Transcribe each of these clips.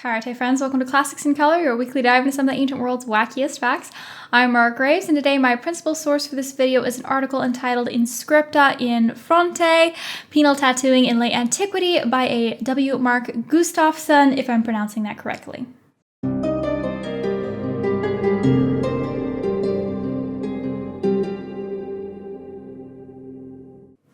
Hαίrete friends, welcome to Classics in Color, your weekly dive into some of the ancient world's wackiest facts. I'm Mark Graves, and today my principal source for this video is an article entitled In Scripta in Fronte, Penal Tattooing in Late Antiquity by a W. Mark Gustafsson, if I'm pronouncing that correctly.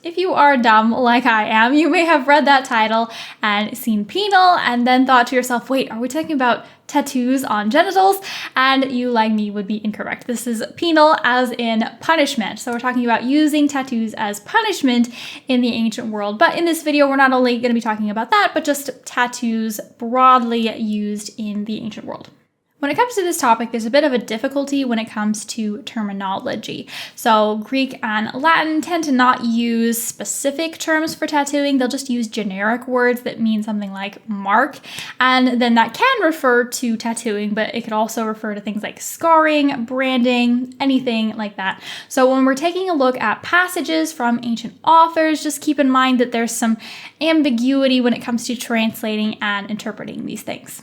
If you are dumb like I am, you may have read that title and seen penal and then thought to yourself, wait, are we talking about tattoos on genitals? And you, like me, would be incorrect. This is penal as in punishment. So we're talking about using tattoos as punishment in the ancient world. But in this video, we're not only going to be talking about that, but just tattoos broadly used in the ancient world. When it comes to this topic, there's a bit of a difficulty when it comes to terminology. So Greek and Latin tend to not use specific terms for tattooing. They'll just use generic words that mean something like mark. And then that can refer to tattooing, but it could also refer to things like scarring, branding, anything like that. So when we're taking a look at passages from ancient authors, just keep in mind that there's some ambiguity when it comes to translating and interpreting these things.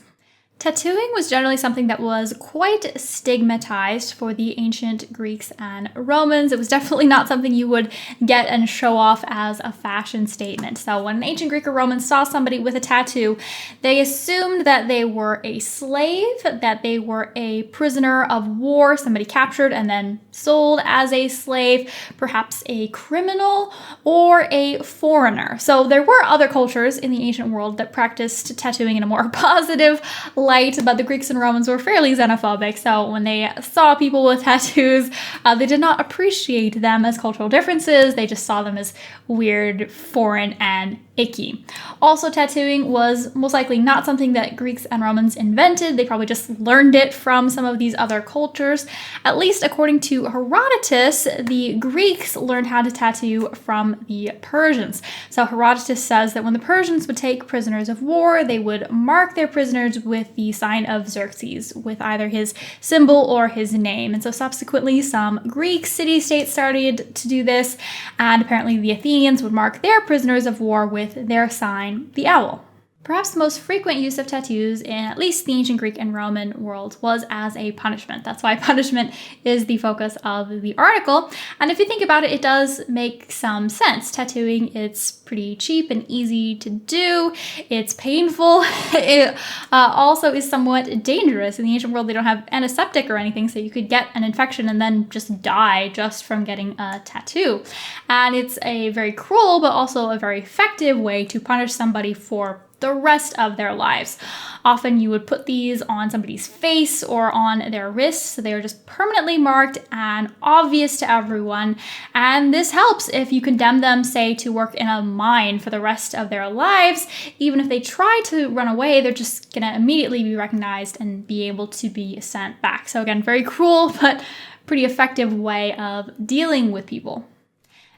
Tattooing was generally something that was quite stigmatized for the ancient Greeks and Romans. It was definitely not something you would get and show off as a fashion statement. So when an ancient Greek or Roman saw somebody with a tattoo, they assumed that they were a slave, that they were a prisoner of war, somebody captured and then sold as a slave, perhaps a criminal or a foreigner. So there were other cultures in the ancient world that practiced tattooing in a more positive light, but the Greeks and Romans were fairly xenophobic, so when they saw people with tattoos, they did not appreciate them as cultural differences. They just saw them as weird, foreign, and icky. Also, tattooing was most likely not something that Greeks and Romans invented. They probably just learned it from some of these other cultures. At least according to Herodotus, the Greeks learned how to tattoo from the Persians. So Herodotus says that when the Persians would take prisoners of war, they would mark their prisoners with the sign of Xerxes, with either his symbol or his name. And so subsequently, some Greek city-states started to do this, and apparently the Athenians would mark their prisoners of war with their sign, the owl. Perhaps the most frequent use of tattoos in at least the ancient Greek and Roman world was as a punishment. That's why punishment is the focus of the article. And if you think about it, it does make some sense. Tattooing, it's pretty cheap and easy to do. It's painful. It also is somewhat dangerous. In the ancient world, they don't have antiseptic or anything, so you could get an infection and then just die just from getting a tattoo. And it's a very cruel, but also a very effective way to punish somebody for the rest of their lives. Often you would put these on somebody's face or on their wrists, so they are just permanently marked and obvious to everyone. And this helps if you condemn them, say, to work in a mine for the rest of their lives. Even if they try to run away, they're just gonna immediately be recognized and be able to be sent back. So again, very cruel, but pretty effective way of dealing with people.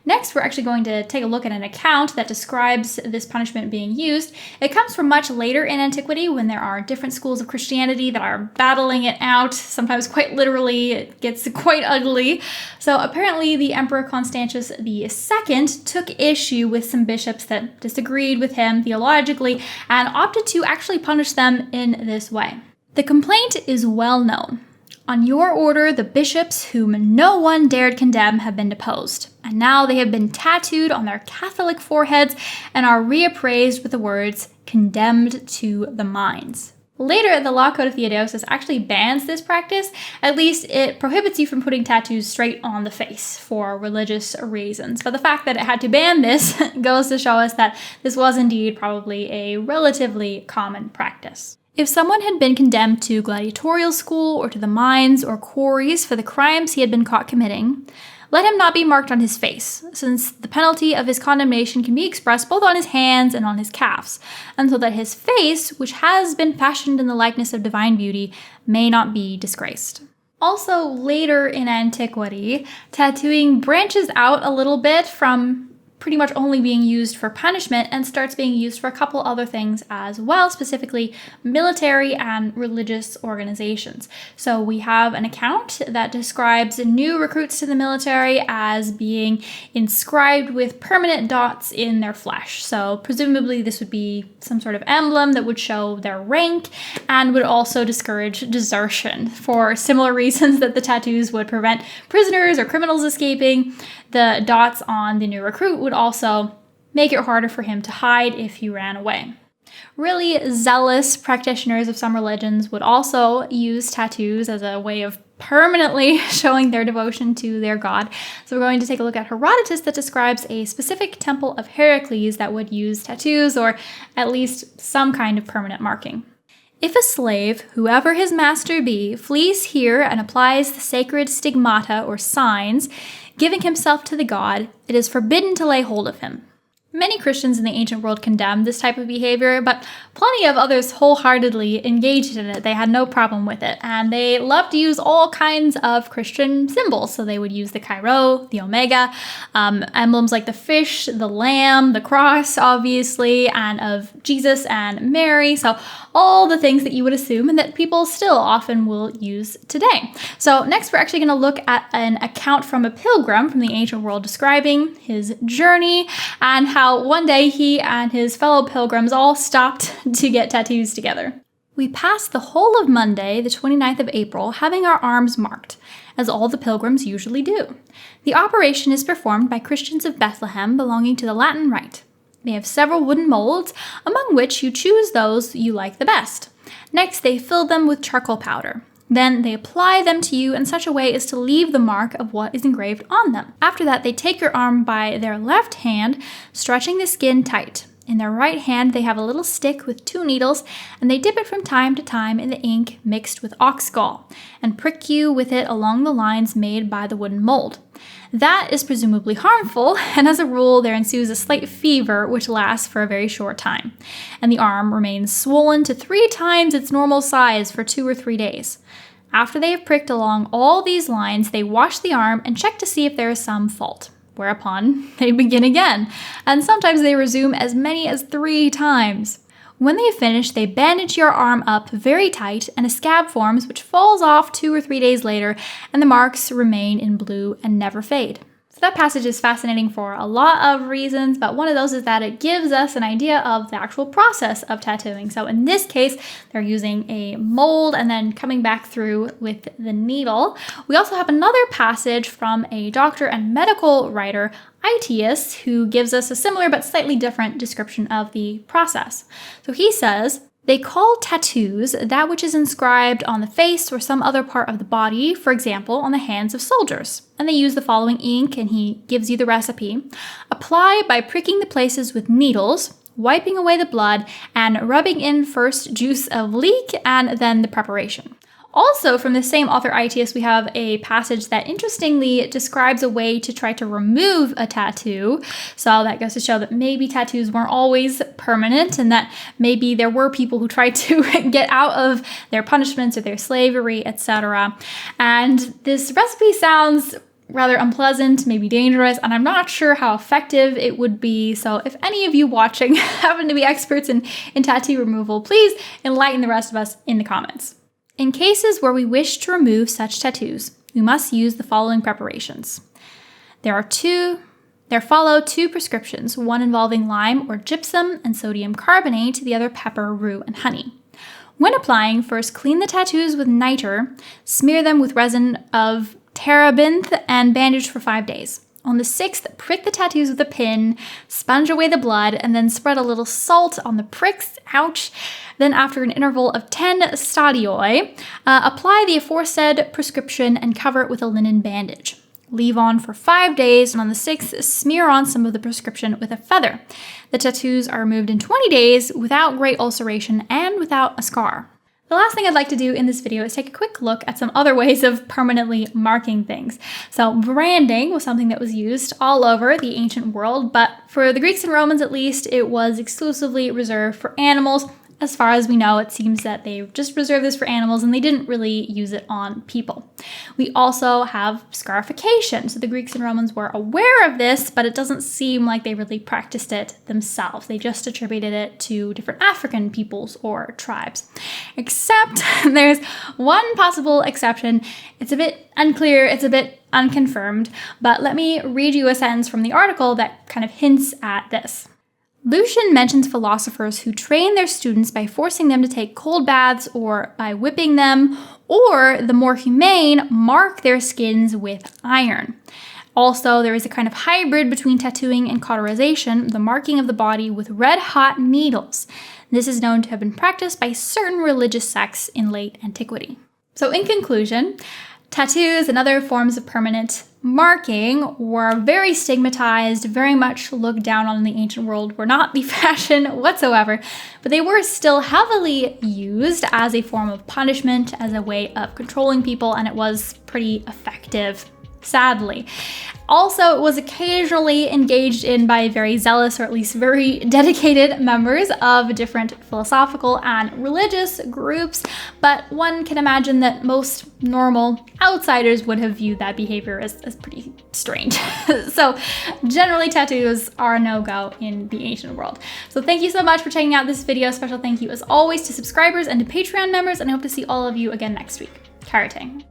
Next, we're actually going to take a look at an account that describes this punishment being used. It comes from much later in antiquity when there are different schools of Christianity that are battling it out, sometimes quite literally. It gets quite ugly. So apparently the Emperor Constantius II took issue with some bishops that disagreed with him theologically and opted to actually punish them in this way. The complaint is well known. On your order, the bishops whom no one dared condemn have been deposed, and now they have been tattooed on their Catholic foreheads and are reappraised with the words, condemned to the mines. Later, the Law Code of Theodosius actually bans this practice. At least it prohibits you from putting tattoos straight on the face for religious reasons. But the fact that it had to ban this goes to show us that this was indeed probably a relatively common practice. If someone had been condemned to gladiatorial school or to the mines or quarries for the crimes he had been caught committing, let him not be marked on his face, since the penalty of his condemnation can be expressed both on his hands and on his calves, and so that his face, which has been fashioned in the likeness of divine beauty, may not be disgraced. Also, later in antiquity, tattooing branches out a little bit from pretty much only being used for punishment and starts being used for a couple other things as well, specifically military and religious organizations. So we have an account that describes new recruits to the military as being inscribed with permanent dots in their flesh. So presumably this would be some sort of emblem that would show their rank and would also discourage desertion. For similar reasons that the tattoos would prevent prisoners or criminals escaping, the dots on the new recruit would also make it harder for him to hide if he ran away. Really zealous practitioners of some religions would also use tattoos as a way of permanently showing their devotion to their god. So we're going to take a look at Herodotus that describes a specific temple of Heracles that would use tattoos or at least some kind of permanent marking. If a slave, whoever his master be, flees here and applies the sacred stigmata or signs, giving himself to the god, it is forbidden to lay hold of him. Many Christians in the ancient world condemned this type of behavior, but plenty of others wholeheartedly engaged in it. They had no problem with it, and they loved to use all kinds of Christian symbols. So they would use the Chi-Rho, the Omega, emblems like the fish, the lamb, the cross, obviously, and of Jesus and Mary. So all the things that you would assume and that people still often will use today. So next, we're actually going to look at an account from a pilgrim from the ancient world describing his journey and how one day he and his fellow pilgrims all stopped to get tattoos together. We passed the whole of Monday, the 29th of April, having our arms marked, as all the pilgrims usually do. The operation is performed by Christians of Bethlehem belonging to the Latin Rite. They have several wooden molds, among which you choose those you like the best. Next, they fill them with charcoal powder. Then they apply them to you in such a way as to leave the mark of what is engraved on them. After that, they take your arm by their left hand, stretching the skin tight. In their right hand, they have a little stick with 2 needles, and they dip it from time to time in the ink mixed with ox gall, and prick you with it along the lines made by the wooden mold. That is presumably harmful, and as a rule, there ensues a slight fever which lasts for a very short time, and the arm remains swollen to 3 times its normal size for 2 or 3 days. After they have pricked along all these lines, they wash the arm and check to see if there is some fault, whereupon they begin again, and sometimes they resume as many as 3 times. When they have finished, they bandage your arm up very tight, and a scab forms which falls off 2 or 3 days later, and the marks remain in blue and never fade. So that passage is fascinating for a lot of reasons, but one of those is that it gives us an idea of the actual process of tattooing. So in this case, they're using a mold and then coming back through with the needle. We also have another passage from a doctor and medical writer, Aetius, who gives us a similar but slightly different description of the process. So he says, "They call tattoos that which is inscribed on the face or some other part of the body, for example, on the hands of soldiers. And they use the following ink," and he gives you the recipe. "Apply by pricking the places with needles, wiping away the blood, and rubbing in first juice of leek and then the preparation." Also, from the same author Aetius, we have a passage that interestingly describes a way to try to remove a tattoo. So that goes to show that maybe tattoos weren't always permanent and that maybe there were people who tried to get out of their punishments or their slavery, etc. And this recipe sounds rather unpleasant, maybe dangerous, and I'm not sure how effective it would be. So if any of you watching happen to be experts in tattoo removal, please enlighten the rest of us in the comments. In cases where we wish to remove such tattoos, we must use the following preparations. There follow 2 prescriptions, one involving lime or gypsum and sodium carbonate, the other pepper, rue, and honey. When applying, first clean the tattoos with niter, smear them with resin of terebinth, and bandage for 5 days. On the 6th, prick the tattoos with a pin, sponge away the blood, and then spread a little salt on the pricks. Ouch! Then after an interval of 10 stadioi, apply the aforesaid prescription and cover it with a linen bandage. Leave on for 5 days, and on the 6th, smear on some of the prescription with a feather. The tattoos are removed in 20 days without great ulceration and without a scar. The last thing I'd like to do in this video is take a quick look at some other ways of permanently marking things. So branding was something that was used all over the ancient world, but for the Greeks and Romans at least, it was exclusively reserved for animals as far as we know, it seems that they just reserved this for animals and they didn't really use it on people. We also have scarification. So the Greeks and Romans were aware of this, but it doesn't seem like they really practiced it themselves. They just attributed it to different African peoples or tribes. Except there's one possible exception. It's a bit unclear, it's a bit unconfirmed, but let me read you a sentence from the article that kind of hints at this. Lucian mentions philosophers who train their students by forcing them to take cold baths or by whipping them, or the more humane, mark their skins with iron. Also, there is a kind of hybrid between tattooing and cauterization, the marking of the body with red-hot needles. This is known to have been practiced by certain religious sects in late antiquity. So in conclusion, tattoos and other forms of permanent marking were very stigmatized, very much looked down on in the ancient world, were not the fashion whatsoever, but they were still heavily used as a form of punishment, as a way of controlling people, and it was pretty effective, sadly. Also, it was occasionally engaged in by very zealous, or at least very dedicated members of different philosophical and religious groups, but one can imagine that most normal outsiders would have viewed that behavior as pretty strange. So generally tattoos are a no-go in the ancient world. So thank you so much for checking out this video. Special thank you as always to subscribers and to Patreon members, and I hope to see all of you again next week. Χαίρετε.